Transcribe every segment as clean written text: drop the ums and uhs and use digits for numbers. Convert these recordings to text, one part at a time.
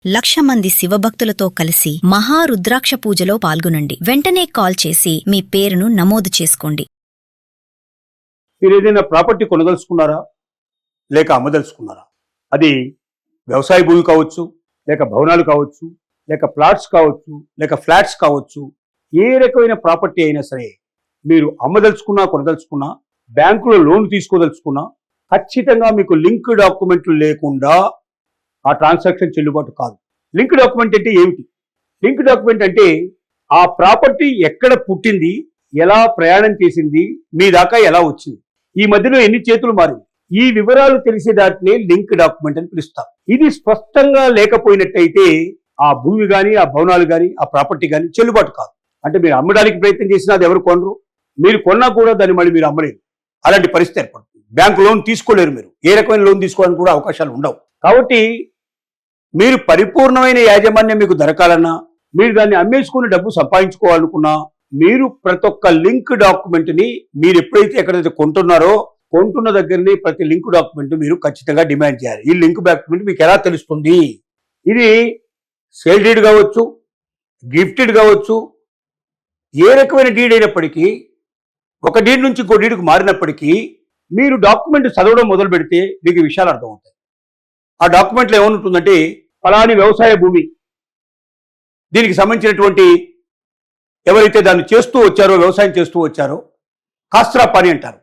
1,00,000 మంది శివభక్తులతో కలిసి మహారుద్రాక్ష పూజలో పాల్గొనండి. వెంటనే కాల్ చేసి మీ పేరును నమోదు చేసుకోండి. మీరు ఏదైనా ప్రాపర్టీ కొనదలుచుకున్నారా, లేక అమ్మదలుచుకున్నారా? అది వ్యవసాయ భూమి కావచ్చు, లేక భవనాలు కావచ్చు, లేక ప్లాట్స్ కావచ్చు, లేక ఫ్లాట్స్ కావచ్చు. ఏ రకమైన ప్రాపర్టీ అయినా సరే మీరు అమ్మదలుచుకున్నా, కొనదలుచుకున్నా, బ్యాంకులో లోన్ తీసుకోదలుచుకున్నా, ఖచ్చితంగా మీకు లింక్ డాక్యుమెంట్లు లేకుండా ఆ ట్రాన్సాక్షన్ చెల్లుబాటు కాదు. లింక్ డాక్యుమెంట్ అంటే ఏమిటి? లింక్ డాక్యుమెంట్ అంటే ఆ ప్రాపర్టీ ఎక్కడ పుట్టింది, ఎలా ప్రయాణం చేసింది, మీ దాకా ఎలా వచ్చింది, ఈ మధ్యలో ఎన్ని చేతులు మారింది, ఈ వివరాలు తెలిసే దాటినే లింక్ డాక్యుమెంట్ అని పిలుస్తారు. ఇది స్పష్టంగా లేకపోయినట్టయితే ఆ భూమి కానీ, ఆ భవనాలు కానీ, ఆ ప్రాపర్టీ కానీ చెల్లుబాటు కాదు. అంటే మీరు అమ్మడానికి ప్రయత్నం చేసినా అది ఎవరు కొనరు, మీరు కొన్నా కూడా దాన్ని మళ్ళీ మీరు అమ్మలేరు. అలాంటి పరిస్థితి ఏర్పడుతుంది. బ్యాంకు లోన్ తీసుకోలేరు, మీరు ఏ రకమైన లోన్ తీసుకోవడానికి కూడా అవకాశాలు ఉండవు. కాబట్టి మీరు పరిపూర్ణమైన యాజమాన్యం మీకు దొరకాలన్నా, మీరు దాన్ని అమ్మేసుకుని డబ్బు సంపాదించుకోవాలనుకున్నా, మీరు ప్రతి ఒక్క లింక్ డాక్యుమెంట్ని మీరు ఎప్పుడైతే ఎక్కడైతే కొంటున్నారో కొంటున్న దగ్గరని ప్రతి లింక్ డాక్యుమెంట్ మీరు ఖచ్చితంగా డిమాండ్ చేయాలి. ఈ లింక్ డాక్యుమెంట్ మీకు ఎలా తెలుస్తుంది? ఇది సేల్ డీడ్ కావచ్చు, గిఫ్టెడ్ కావచ్చు, ఏ రకమైన డీడ్ అయినప్పటికీ, ఒక డీడ్ నుంచి ఇంకో డీడ్కి మారినప్పటికీ మీరు డాక్యుమెంట్ చదవడం మొదలు పెడితే మీకు ఈ విషయాలు అర్థమవుతాయి. ఆ డాక్యుమెంట్లో ఏమవుతుందంటే, ఫలాని వ్యవసాయ భూమి, దీనికి సంబంధించినటువంటి ఎవరైతే దాన్ని చేస్తూ వచ్చారో, వ్యవసాయం చేస్తూ వచ్చారో, కాస్త్రా పని అంటారు.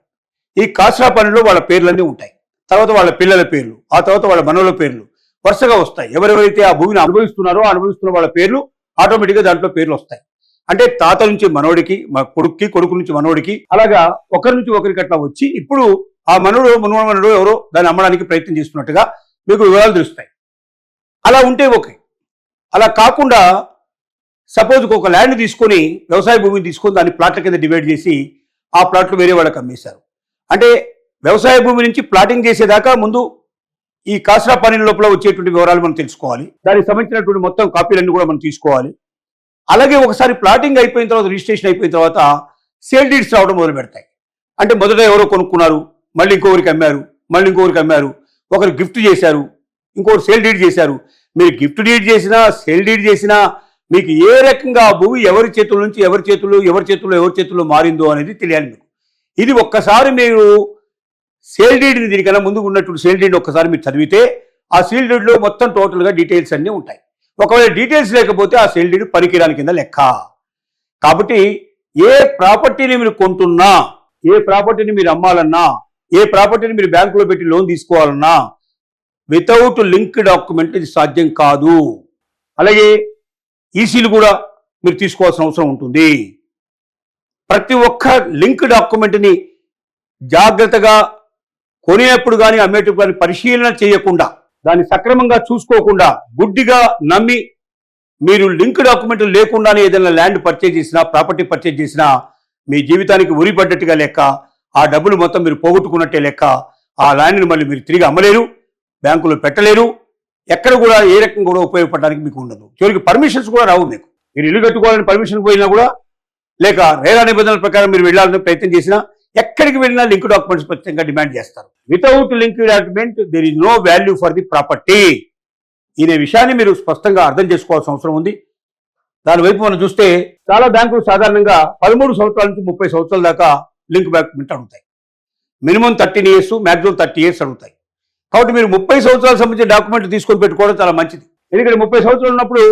ఈ కాస్త్రా పనిలో వాళ్ళ పేర్లన్నీ ఉంటాయి. తర్వాత వాళ్ళ పిల్లల పేర్లు, ఆ తర్వాత వాళ్ళ మనవల పేర్లు వరుసగా వస్తాయి. ఎవరెవరైతే ఆ భూమిని అనుభవిస్తున్నారో అనుభవిస్తున్న వాళ్ళ పేర్లు ఆటోమేటిక్గా దాంట్లో పేర్లు వస్తాయి. అంటే తాత నుంచి మనవడికి, మా కొడుక్కి, కొడుకు నుంచి మనవడికి, అలాగా ఒకరి నుంచి ఒకరికి అట్లా వచ్చి ఇప్పుడు ఆ మనవడు ఎవరో దాన్ని అమ్మడానికి ప్రయత్నం చేస్తున్నట్టుగా మీకు వివరాలు తెలుస్తాయి. అలా ఉంటే ఓకే. అలా కాకుండా సపోజ్ ఒక ల్యాండ్ తీసుకొని, వ్యవసాయ భూమిని తీసుకొని దాన్ని ప్లాట్ల కింద డివైడ్ చేసి ఆ ప్లాట్లు వేరే వాళ్ళకి అమ్మేశారు. అంటే వ్యవసాయ భూమి నుంచి ప్లాటింగ్ చేసేదాకా ముందు ఈ కాస్రా పని లోపల వచ్చేటువంటి వివరాలు మనం తెలుసుకోవాలి. దానికి సంబంధించినటువంటి మొత్తం కాపీలన్నీ కూడా మనం తీసుకోవాలి. అలాగే ఒకసారి ప్లాటింగ్ అయిపోయిన తర్వాత, రిజిస్ట్రేషన్ అయిపోయిన తర్వాత సేల్ డీడ్స్ రావడం మొదలు పెడతాయి. అంటే మొదట ఎవరో కొనుక్కున్నారు, మళ్ళీ ఇంకొకరికి అమ్మారు, మళ్ళీ ఇంకొకరికి అమ్మారు, ఒకరు గిఫ్ట్ చేశారు, ఇంకొకరు సేల్ డీడ్ చేశారు. మీరు గిఫ్ట్ డీడ్ చేసినా, సేల్ డీడ్ చేసినా మీకు ఏ రకంగా ఆ భూమి ఎవరి చేతుల నుంచి ఎవరి చేతుల్లో మారిందో అనేది తెలియాలి మీకు. ఇది ఒక్కసారి మీరు సేల్ డీడ్ని, దీనికన్నా ముందు ఉన్నటువంటి సేల్ డీడ్ ఒక్కసారి మీరు చదివితే ఆ సేల్ డీడ్లో మొత్తం టోటల్గా డీటెయిల్స్ అన్నీ ఉంటాయి. ఒకవేళ డీటెయిల్స్ లేకపోతే ఆ సేల్ డీడ్ పనికిరాని కింద లెక్క. కాబట్టి ఏ ప్రాపర్టీని మీరు కొంటున్నా, ఏ ప్రాపర్టీని మీరు అమ్మాలన్నా, ఏ ప్రాపర్టీని మీరు బ్యాంకులో పెట్టి లోన్ తీసుకోవాలన్నా వితౌట్ లింక్ డాక్యుమెంట్ ఇది సాధ్యం కాదు. అలాగే ఈసీలు కూడా మీరు తీసుకోవాల్సిన అవసరం ఉంటుంది. ప్రతి ఒక్క లింక్ డాక్యుమెంట్ని జాగ్రత్తగా కొనేటప్పుడు కానీ అమ్మేటప్పుడు కానీ పరిశీలన చేయకుండా, దాన్ని సక్రమంగా చూసుకోకుండా, గుడ్డిగా నమ్మి మీరు లింక్ డాక్యుమెంట్లు లేకుండానే ఏదైనా ల్యాండ్ పర్చేజ్ చేసినా, ప్రాపర్టీ పర్చేజ్ చేసినా మీ జీవితానికి ఉరిపడ్డట్టుగా లెక్క. ఆ డబ్బులు మొత్తం మీరు పోగొట్టుకున్నట్టే లెక్క. ఆ ల్యాండ్ని మళ్ళీ మీరు తిరిగి అమ్మలేరు, బ్యాంకులో పెట్టలేరు, ఎక్కడ కూడా ఏ రకంగా కూడా ఉపయోగపడడానికి మీకు ఉండదు. చివరికి పర్మిషన్స్ కూడా రావు మీకు. మీరు ఇల్లు కట్టుకోవాలని పర్మిషన్ పోయినా కూడా, లేక రేరా నిబంధనల ప్రకారం మీరు వెళ్ళాలని ప్రయత్నం చేసినా, ఎక్కడికి వెళ్ళినా లింక్ డాక్యుమెంట్స్ ప్రత్యేకంగా డిమాండ్ చేస్తారు. Without link document there is no value for the property. ఈ విషయాన్ని మీరు స్పష్టంగా అర్థం చేసుకోవాల్సిన అవసరం ఉంది. దాని వైపు మనం చూస్తే చాలా బ్యాంకులు సాధారణంగా 13 సంవత్సరాల నుంచి 30 సంవత్సరాల దాకా లింక్ డాక్యుమెంట్ అడుగుతాయి. మినిమం 13 years, మ్యాక్సిమం 30 years అడుగుతాయి. కాబట్టి మీరు 30 సంవత్సరాలకు సంబంధించిన డాక్యుమెంట్ తీసుకొని పెట్టుకోవడం చాలా మంచిది. ఎందుకంటే 30 సంవత్సరాలు ఉన్నప్పుడు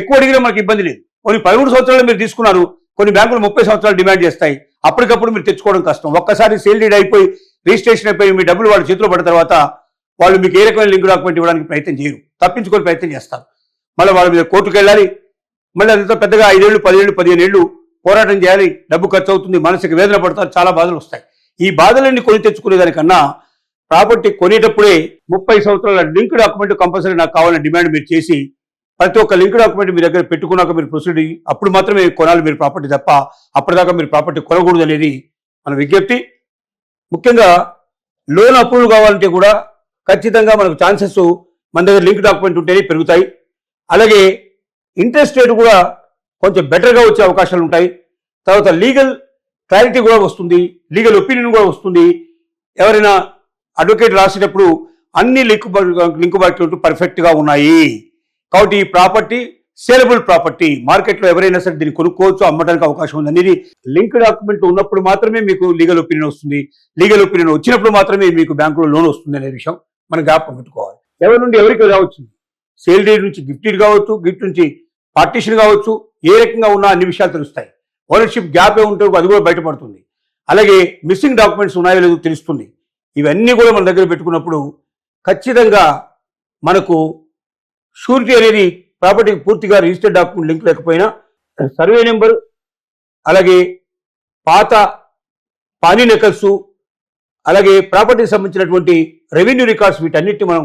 ఎక్కువ అడిగినా మనకి ఇబ్బంది లేదు. కొన్ని 13 సంవత్సరాలు మీరు తీసుకున్నారు, కొన్ని బ్యాంకులు 30 సంవత్సరాలు డిమాండ్ చేస్తాయి. అప్పటికప్పుడు మీరు తెచ్చుకోవడం కష్టం. ఒక్కసారి సేల్ డీడ్ అయిపోయి, రిజిస్ట్రేషన్ అయిపోయి మీ డబ్బులు వాళ్ళ చేతిలో పడిన తర్వాత వాళ్ళు మీకు ఏ రకమైన లింక్ డాక్యుమెంట్ ఇవ్వడానికి ప్రయత్నం చేయరు, తప్పించుకొని ప్రయత్నం చేస్తారు. మళ్ళీ వాళ్ళ మీద కోర్టుకు వెళ్ళాలి, మళ్ళీ అదంతా పెద్దగా 5 ఏళ్ళు 10 ఏళ్ళు 15 ఏళ్ళు పోరాటం చేయాలి, డబ్బు ఖర్చు అవుతుంది, మానసిక వేదన పడతారు, చాలా బాధలు వస్తాయి. ఈ బాధలన్నీ కొని తెచ్చుకునే దానికన్నా ప్రాపర్టీ కొనేటప్పుడే 30 సంవత్సరాల లింక్ డాక్యుమెంట్ కంపల్సరీ నాకు కావాలని డిమాండ్ మీరు చేసి, ప్రతి ఒక్క లింక్ డాక్యుమెంట్ మీ దగ్గర పెట్టుకున్నాక మీరు ప్రొసీడ్ అయ్యి అప్పుడు మాత్రమే కొనాలి మీరు ప్రాపర్టీ, తప్ప అప్పటిదాకా మీరు ప్రాపర్టీ కొనకూడదు అనేది మన విజ్ఞప్తి. ముఖ్యంగా లోన్ అప్రూవల్ కావాలంటే కూడా ఖచ్చితంగా మనకు ఛాన్సెస్ మన దగ్గర లింక్ డాక్యుమెంట్ ఉంటేనే పెరుగుతాయి. అలాగే ఇంట్రెస్ట్ రేట్ కూడా కొంచెం బెటర్గా వచ్చే అవకాశాలు ఉంటాయి. తర్వాత లీగల్ క్లారిటీ కూడా వస్తుంది, లీగల్ ఒపీనియన్ కూడా వస్తుంది. ఎవరైనా అడ్వకేట్ రాసేటప్పుడు అన్ని లింక్ డాక్యుమెంట్ పర్ఫెక్ట్గా ఉన్నాయి, కాబట్టి ఈ ప్రాపర్టీ సేలబుల్ ప్రాపర్టీ, మార్కెట్లో ఎవరైనా సరే దీన్ని కొనుక్కోవచ్చు, అమ్మడానికి అవకాశం ఉంది అనేది లింక్ డాక్యుమెంట్ ఉన్నప్పుడు మాత్రమే మీకు లీగల్ ఒపీనియన్ వస్తుంది. లీగల్ ఒపీనియన్ వచ్చినప్పుడు మాత్రమే మీకు బ్యాంకులో లోన్ వస్తుంది అనే విషయం మనం జ్ఞాపకం పెట్టుకోవాలి. ఎవరి నుండి ఎవరికి రావచ్చు, సేల్ డీడ్ నుంచి గిఫ్ట్ కావచ్చు, గిఫ్ట్ నుంచి పార్టీషన్ కావచ్చు, ఏ రకంగా ఉన్నా అన్ని విషయాలు తెలుస్తాయి. ఓనర్షిప్ గ్యాప్ ఏ ఉంటే అది కూడా బయటపడుతుంది. అలాగే మిస్సింగ్ డాక్యుమెంట్స్ ఉన్నాయో లేదో తెలుస్తుంది. ఇవన్నీ కూడా మన దగ్గర పెట్టుకున్నప్పుడు ఖచ్చితంగా మనకు షూరిటీ అనేది ప్రాపర్టీకి పూర్తిగా రిజిస్టర్డ్ డాక్యుమెంట్ లింక్ లేకపోయినా సర్వే నెంబర్, అలాగే పాత పానీ నెకల్స్, అలాగే ప్రాపర్టీకి సంబంధించినటువంటి రెవెన్యూ రికార్డ్స్, వీటన్నిటిని మనం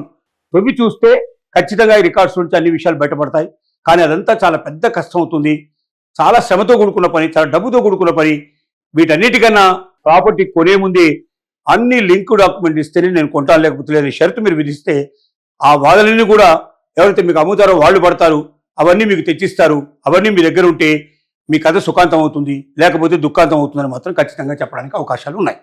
తొవ్వి చూస్తే ఖచ్చితంగా ఈ రికార్డ్స్ నుంచి అన్ని విషయాలు బయటపడతాయి. కానీ అదంతా చాలా పెద్ద కష్టం అవుతుంది, చాలా శ్రమతో కూడుకున్న పని, చాలా డబ్బుతో కూడుకున్న పని. వీటన్నిటికన్నా ప్రాపర్టీ కొనే ముందే అన్ని లింక్ డాక్యుమెంట్ ఇస్తేనే నేను కొంటాను, లేకపోతే లేని షరతు మీరు విధిస్తే ఆ వాదనని కూడా ఎవరైతే మీకు అమ్ముతారో వాళ్ళు పడతారు, అవన్నీ మీకు తెచ్చిస్తారు. అవన్నీ మీ దగ్గర ఉంటే మీ కథ సుఖాంతం అవుతుంది, లేకపోతే దుఃఖాంతం అవుతుందని మాత్రం ఖచ్చితంగా చెప్పడానికి అవకాశాలు ఉన్నాయి.